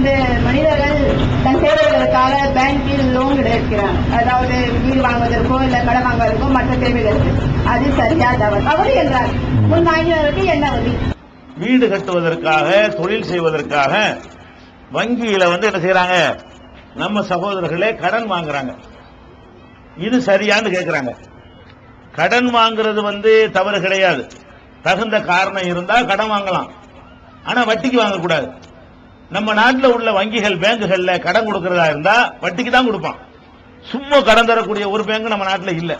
வந்து மனிதர்கள் தன் தேவைகளுக்காக பேங்கில் லோன் எடுக்கிறாங்க, அதாவது வீடு வாங்குவதற்கோ இல்ல கடை வாங்குவதற்கோ மற்ற தேவைகளுக்கு. அது சரியா தவறு என்றால் முன் வாங்கினவருக்கு என்ன வழி? வீடு கட்டுவதற்காக தொழில் செய்வதற்காக வங்கியில வந்து என்ன செய்யறாங்க, நம்ம சகோதரர்களே கடன் வாங்குறாங்க. இது சரியான்னு கேட்கிறாங்க. கடன் வாங்குறது வந்து தவறு கிடையாது. தகுந்த காரணம் இருந்தா கடன் வாங்கலாம். ஆனா வட்டிக்கு வாங்கக்கூடாது. நம்ம நாட்டில் உள்ள வங்கிகள் பேங்குகள்ல கடன் கொடுக்கறதா இருந்தா வட்டிக்கு தான் கொடுப்பான். சும்மா கடன் தரக்கூடிய ஒரு பேங்க் நம்ம நாட்டில் இல்ல.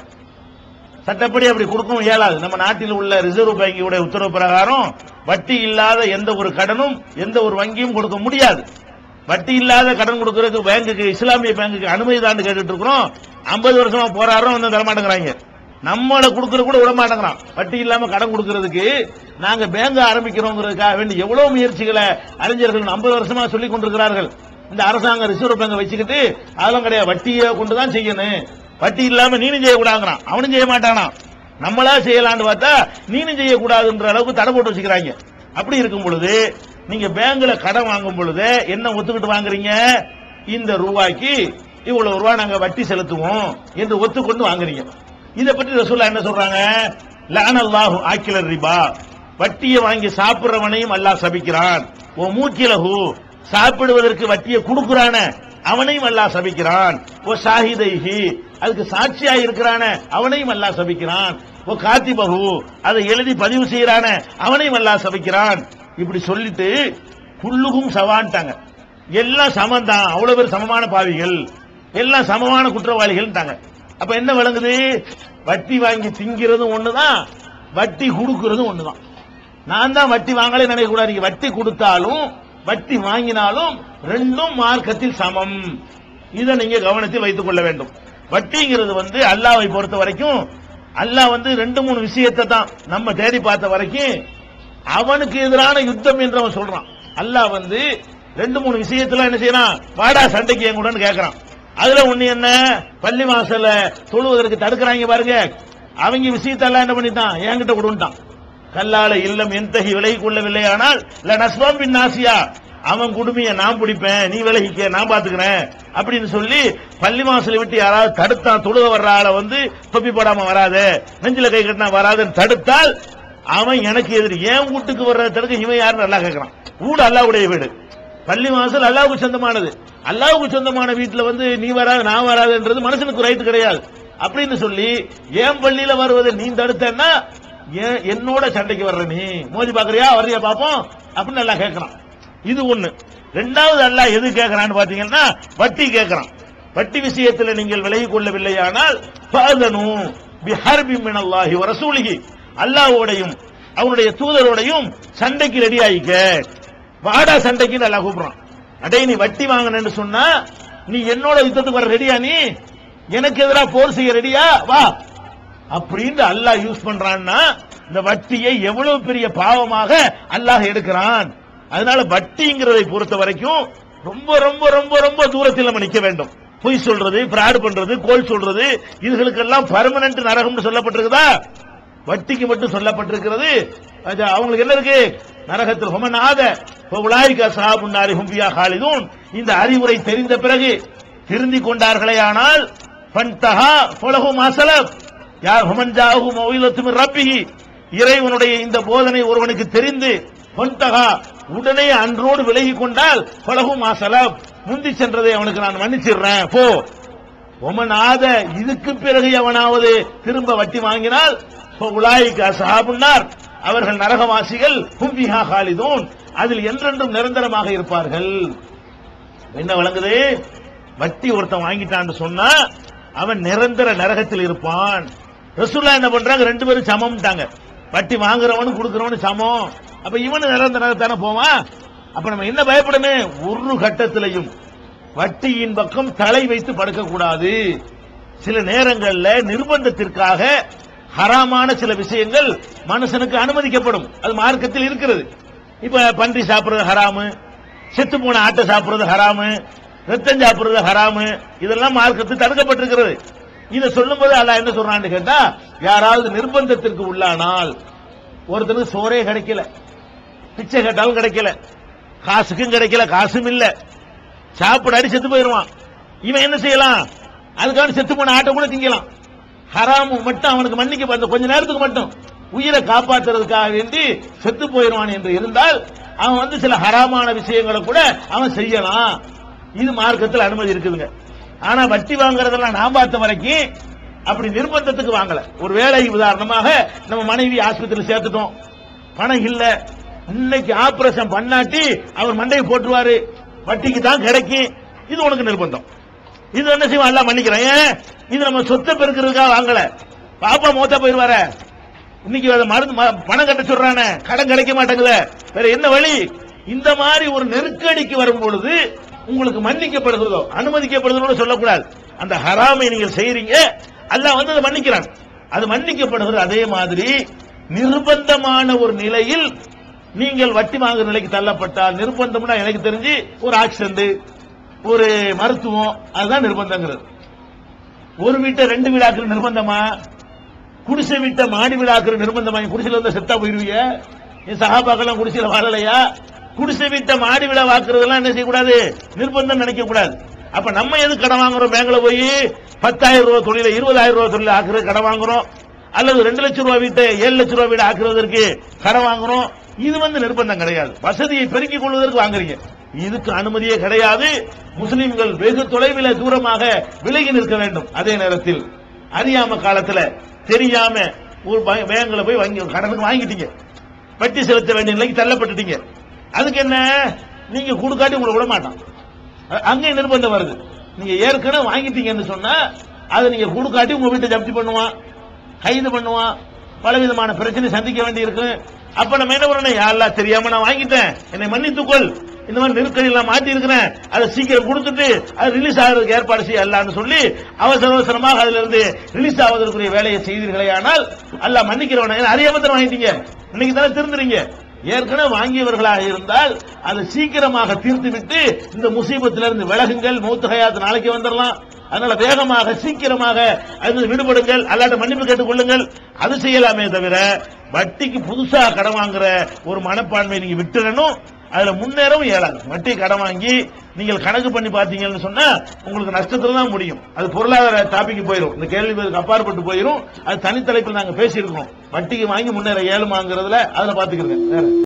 சட்டப்படி அப்படி கொடுக்கவும் இயலாது. நம்ம நாட்டில் உள்ள ரிசர்வ் வங்கியுடைய உத்தரவு பிரகாரம் வட்டி இல்லாத எந்த ஒரு கடனும் எந்த ஒரு வங்கியும் கொடுக்க முடியாது. வட்டி இல்லாத கடன் கொடுக்கறதுக்கு பேங்குக்கு, இஸ்லாமிய பேங்குக்கு அனுமதி தான் கேட்டுட்டு இருக்கிறோம். 50 வருஷமா போராடுறோம், வந்து தரமாட்டேங்கிறாங்க. நம்மள கொடுக்கறது கூட விட மாட்டேங்கிறான். வட்டி இல்லாம கடன் கொடுக்கறதுக்கு நாங்க பேங்க் ஆரம்பிக்கிறோங்கிறதுக்காக வேண்டி எவ்வளவு முயற்சிகளை அறிஞர்கள் 50 வருஷமா சொல்லிக் கொண்டிருக்கிறார்கள். இந்த அரசாங்கம் ரிசர்வ் பேங்கை வச்சுக்கிட்டு அதெல்லாம் கிடையாது, வட்டியை கொண்டுதான் செய்யணும், வட்டி இல்லாம நீனும் செய்யக்கூடாதுங்கிறான். அவனும் செய்ய மாட்டானா. நம்மளா செய்யலான்னு பார்த்தா நீனும் செய்யக்கூடாதுன்ற அளவுக்கு தடை போட்டு வச்சுக்கிறாங்க. அப்படி இருக்கும் பொழுது நீங்க பேங்க்ல கடன் வாங்கும் பொழுது என்ன ஒத்துக்கிட்டு வாங்குறீங்க? இந்த ரூபாய்க்கு இவ்வளவு ரூபாய் நாங்க வட்டி செலுத்துவோம் என்று ஒத்துக்கொண்டு வாங்குறீங்க. இதை பற்றி ரசூலுல்லாஹ் என்ன சொல்றாங்க? லஅனல்லாஹு ஆக்கிலர் ரிபா, வட்டியை வாங்கி சாப்பிடுறவனையும் அல்லாஹ் சபிக்கிறான். ஓ மூக்கிலஹு, சாப்பிடுவதற்கு வட்டியை கொடுக்கிறான அவனையும் அல்லாஹ் சபிக்கிறான். ஓ ஷாஹிதைஹி, அதுக்கு சாட்சியா இருக்கிறான அவனையும் அல்லாஹ் சபிக்கிறான். ஓ காத்திபஹு, அதை எழுதி பதிவு செய்யறான அவனையும் அல்லாஹ் சபிக்கிறான். இப்படி சொல்லிட்டு குல்லுகும் சவான்ட்டாங்க. எல்லாம் சமந்தான், அவ்வளவு பேர் சமமான பாவிகள், எல்லாம் சமமான குற்றவாளிகள். அப்ப என்ன விளங்குது? வட்டி வாங்கி திங்கிறதும் ஒண்ணுதான், வட்டி கொடுக்கிறதும் ஒண்ணுதான். நான் தான் வட்டி வாங்கலே நினைக்க கூடாது. நீங்க வட்டி கொடுத்தாலும் வட்டி வாங்கினாலும் ரெண்டும் மார்க்கத்தில் சமம். இதை நீங்க கவனத்தில் வைத்துக் கொள்ள வேண்டும். வட்டிங்கிறது வந்து அல்லாஹ்வை பொறுத்த வரைக்கும் அல்லாஹ் வந்து 2-3 விஷயத்தை தான் நம்ம தேடி பார்த்த வரைக்கும் அவனுக்கு எதிரான யுத்தம் என்று அவன் சொல்றான். அல்லாஹ் வந்து 2-3 விஷயத்துல என்ன செய்யறான்? வாடா சண்டைக்கு என் கூட கேட்கறான். அதுல ஒண்ணு என்ன? பள்ளி வாசல தொழுவதற்கு தடுக்கிறாங்க பாருங்க. அவங்க விஷயத்தெல்லாம் என்ன பண்ணிட்டான்? என்கிட்ட கொடுத்தான். கல்லால இல்லம் எந்தகி விலகி கொள்ளவில்லை ஆனால் நஸ்வாம் பின் நாசியா, அவன் குடுமையை நான் பிடிப்பேன், நீ விலகிக்க, நான் பாத்துக்கிறேன் அப்படின்னு சொல்லி பள்ளி வாசலை விட்டு யாராவது தடுத்தான், தொழுக வர்ற ஆளை வந்து தொப்பி போடாம வராத, நெஞ்சில கை கட்டினா வராதுன்னு தடுத்தால் அவன் எனக்கு எதிரி. ஏன் வீட்டுக்கு வர்ற தடுக்க இவன் யாருன்னு நல்லா கேட்கறான். வீடு அல்லாஹ்வுடைய வீடு, பள்ளி வாசல் அல்லாஹ்வுக்கு சொந்தமானது. அல்லாஹ்வுக்கு சொந்தமான வீட்டுல வந்து நீ வராது நான் வராதுன்றது மனுஷனுக்கு ரைட் கிடையாது அப்படின்னு சொல்லி ஏன் பள்ளியில வருவதை நீ தடுத்தன்னா என்னோட சண்டைக்கு வர்ற நீ மோதி பாக்குறியா, வர்றியா பாப்போம் அப்படின்னு நல்லா கேட்கறான். இது ஒண்ணு. ரெண்டாவது அல்லாஹ் எது கேட்கறான்னு பாத்தீங்கன்னா வட்டி கேட்கறான். வட்டி விஷயத்துல நீங்கள் விலகிக் கொள்ளவில்லையானால் ஃபஅதனு பிஹர்பி மினல்லாஹி வ ரசூலிஹி, அல்லாஹ்வோடையும் அவனுடைய தூதரோடையும் சண்டைக்கு ரெடி ஆயிக்க. வாடா சண்டைக்கு நல்லா கூப்பிடுறான். அடே நீ வட்டி வாங்கன்னு சொன்னா நீ என்னோட யுத்தத்துக்கு வர ரெடியா? நீ எனக்கு எதிராக போர் செய்ய ரெடியா? வா அப்படின்னு அல்லாஹ் யூஸ் பண்றான்னா இந்த வட்டியை எவ்வளவு பெரிய பாவமாக அல்லாஹ் எடுக்கிறான். அதனால வட்டிங்கிறதை பொறுத்த வரைக்கும் ரொம்ப ரொம்ப ரொம்ப ரொம்ப தூரத்தில் நம்ம நிக்க வேண்டும். பொய் சொல்றது, பிராட் பண்றது, கோல் சொல்றது, இதுகளுக்கெல்லாம் பர்மனன்ட் நரகம் சொல்லப்பட்டிருக்குதா? வட்டிக்கு மட்டும் சொல்லப்பட்டிருக்கிறது. அவங்களுக்கு என்ன இருக்கு? நரகத்தில் ஹுமனாத உலாயிக ஸஹாபுன் நாரி ஹும் ஃபியா காலிதூன். இந்த அறிவுரை தெரிந்த பிறகு திருந்தி கொண்டார்களே ஆனால் ஃபன்தஹா ஃபலஹு மா ஸலப், யார் ஹுமன் ஜாஹு மௌஇலத்து மின் ரப்பிஹி, இறைவனுடைய இந்த போதனை ஒருவனுக்கு தெரிந்து ஃபன்தஹா உடனே அன்றோடு விலகி கொண்டால் ஃபலஹு மா ஸலப், முந்தி சென்றதை அவனுக்கு நான் மன்னிச்சிடுறேன் போ. ஒமனாத இதுக்கு பிறகு எவனாவது திரும்ப வட்டி வாங்கினால் உலாயிக ஸஹாபுன் நார், அவர்கள் நரகவாசிகள் ஹும் ஃபிஹா காலிதூன், அதில் என்றென்றும் நிரந்தரமாக இருப்பார்கள். என்ன விளங்குது? வட்டி ஒருத்தன் வாங்கிட்டான்னு சொன்னா அவன் நிரந்தர நரகத்தில் இருப்பான். ரசூலுல்லாஹ் என்ன பண்றாங்க? 2 பேரும் சமம்ட்டாங்க. வட்டி வாங்குறவனும் கொடுக்கிறவனும் சமம். அப்ப இவனு நிரந்தர நரகத்தானே போவான். அப்ப நம்ம என்ன பயப்படணும்? ஒரு கட்டத்திலையும் வட்டியின் பக்கம் தலை வைத்து படுக்க கூடாது. சில நேரங்கள்ல நிர்பந்தத்திற்காக ஹராமான சில விஷயங்கள் மனுஷனுக்கு அனுமதிக்கப்படும். அது மார்க்கத்தில் இருக்கிறது. இப்ப பன்றி சாப்பிடுறது ஹராமு, செத்து போன ஆட்டை சாப்பிடுறது ஹராமு, ரத்தம் சாப்பிடுறது ஹராமு, இதெல்லாம் மார்க்கத்தில் தடுக்கப்பட்டிருக்கிறது. இதை சொல்லும் போது அல்லாஹ் என்ன சொல்றான்னு கேட்டா, யாராவது நிர்பந்தத்திற்கு உள்ளானால், ஒருத்தருக்கு சோறே கிடைக்கல, பிச்சை கேட்டாலும் கிடைக்கல, காசுக்கும் கிடைக்கல, காசும் இல்ல, சாப்பிடாடி செத்து போயிருவான். இவன் என்ன செய்யலாம்? அதுக்காக செத்து போன ஆட்டை கூட திங்கலாம். ஹராமு மட்டும் அவனுக்கு மன்னிக்க கொஞ்ச நேரத்துக்கு மட்டும் உயிரை காப்பாற்றுறதுக்காக வேண்டி செத்து போயிடுவான் என்று இருந்தால் அவன் சில ஹராமான விஷயங்களை கூட அவன் செய்யலாம். இது மார்க்கத்தில் அனுமதி இருக்குதுங்க. ஆனா வட்டி வாங்குறதெல்லாம் நான் பார்த்த வரைக்கும் அப்படி நிர்பந்தத்துக்கு வாங்கல. ஒரு வேலை உதாரணமாக நம்ம மனைவி ஆஸ்பத்திரியில் சேர்த்துட்டோம், பணம் இல்ல, இன்னைக்கு ஆபரேஷன் பண்ணாட்டி அவர் மண்டையை போட்டுருவாரு, வட்டிக்கு தான் கிடைக்கும், இது உனக்கு நிர்பந்தம். இது என்ன செய்வோம்? எல்லாம் மன்னிக்கிறேன். இது நம்ம சொத்தை பெருக்கிறதுக்காக வாங்கல. பாப்பா மூத்தா போயிருவார, இன்னைக்கு மருந்து பணம் கட்ட சொல்றானே, கடன் கிடைக்க மாட்டேங்குது, வேற என்ன வழி? இந்த மாதிரி ஒரு நெருக்கடிக்கு வரும் பொழுது உங்களுக்கு மன்னிக்கப்படுகிறதோ அனுமதிக்கப்படுகிறதோ சொல்லக்கூடாது. அந்த ஹராமை நீங்கள் செய்றீங்க, அல்லாஹ் அதை மன்னிக்கிறான், அது மன்னிக்கப்படுகிறது. அதே மாதிரி நிர்பந்தமான ஒரு நிலையில் நீங்கள் வட்டி வாங்குற நிலைக்கு தள்ளப்பட்டால், நிர்பந்தம்னா எனக்கு தெரிஞ்சு ஒரு ஆக்சிடென்ட், ஒரு மருத்துவம், அதுதான் நிர்பந்தங்கிறது. ஒரு வீட்டை 2 வீடாக்குற நிர்பந்தமா? குடிசை வீட்டை மாடி வீடாக்குற நிர்பந்தமா? குடிசையில வந்து செத்தா போயிருவீங்க. என் சகாபாக்கெல்லாம் குடிசையில வாழலையா? குடிசை வீட்டை மாடி வீடா வாக்குறதெல்லாம் என்ன செய்யக்கூடாது? நிர்பந்தம் நினைக்க கூடாது. அப்ப நம்ம எது கடன் வாங்குறோம்? பேங்க்ல போய் 10,000 ரூபாய் தொழில 20,000 ரூபாய் தொழில ஆக்குறது கடன் வாங்குறோம், அல்லது 2 லட்சம் ரூபாய் வீட்டை 7 லட்சம் ரூபாய் வீடு ஆக்குறதற்கு கடன் வாங்குறோம். இது நிர்பந்தம் கிடையாது, வசதியை பெருக்கிக் கொள்வதற்கு வாங்குறீங்க. இதுக்கு அனுமதியே கிடையாது. முஸ்லிம்கள் வெகு தொலைவில் தூரமாக விலகி நிற்க வேண்டும். அதே நேரத்தில் அறியாம காலத்துல தெரியாம ஒரு பேங்க்ல போய் கடனுக்கு வாங்கிட்டீங்க, வட்டி செலுத்த வேண்டிய நிலைக்கு தள்ளப்பட்டுட்டீங்க. அதுக்கு என்ன? நீங்க கொடுக்காட்டி உங்களை விட மாட்டான். அங்கே நிர்பந்தம் வருது. நீங்க ஏற்கனவே வாங்கிட்டீங்கன்னு சொன்னா அதை நீங்க கொடுக்காட்டி உங்க வீட்டை ஜப்தி பண்ணுவான், கைது பண்ணுவான், பலவிதமான பிரச்சனை சந்திக்க வேண்டி இருக்கு. அப்ப நம்ம என்ன பண்ணணும்? யாரெல்லாம் தெரியாம நான் வாங்கிட்டேன், என்னை மன்னித்துக்கொள், இந்த மாதிரி நெருக்கடி எல்லாம் மாட்டி இருக்கிறேன், அதை சீக்கிரம் கொடுத்துட்டு அது ரிலீஸ் ஆகிறதுக்கு ஏற்பாடு செய்யலாம்னு சொல்லி அவசரமாக அதுல இருந்து ரிலீஸ் ஆவதற்குரிய வேலையை செய்தீர்களே, ஆனால் அல்லாஹ் மன்னிக்கிறவன. அறியாம தான் வாங்கிட்டீங்க, இன்னைக்கு தானே திருந்துறீங்க. ஏற்கனவே வாங்கியவர்களாக இருந்தால் அதை சீக்கிரமாக தீர்த்து விட்டு இந்த முசீபத்திலிருந்து விலகுங்கள். மௌத் ஹயாத் நாளைக்கு வந்துடலாம். அதனால வேகமாக சீக்கிரமாக அது விடுபடுங்கள், அல்லாட்ட மன்னிப்பு கேட்டுக் கொள்ளுங்கள். அது செய்யலாமே தவிர வட்டிக்கு புதுசா கடன் வாங்குற ஒரு மனப்பான்மை நீங்க விட்டுறணும். அதுல முன்னேறவும் இயலாது. வட்டி கடன் வாங்கி நீங்கள் கணக்கு பண்ணி பாத்தீங்கன்னு சொன்னா உங்களுக்கு நஷ்டத்துல தான் முடியும். அது பொருளாதார டாபிக் போயிடும், இந்த கேள்விக்கு அப்பாற்பட்டு போயிடும். அது தனித்தலைப்பில் நாங்க பேசியிருக்கோம். வட்டிக்கு வாங்கி முன்னேற இயலுமாங்கிறதுல அதுல பாத்துக்கிறேன்.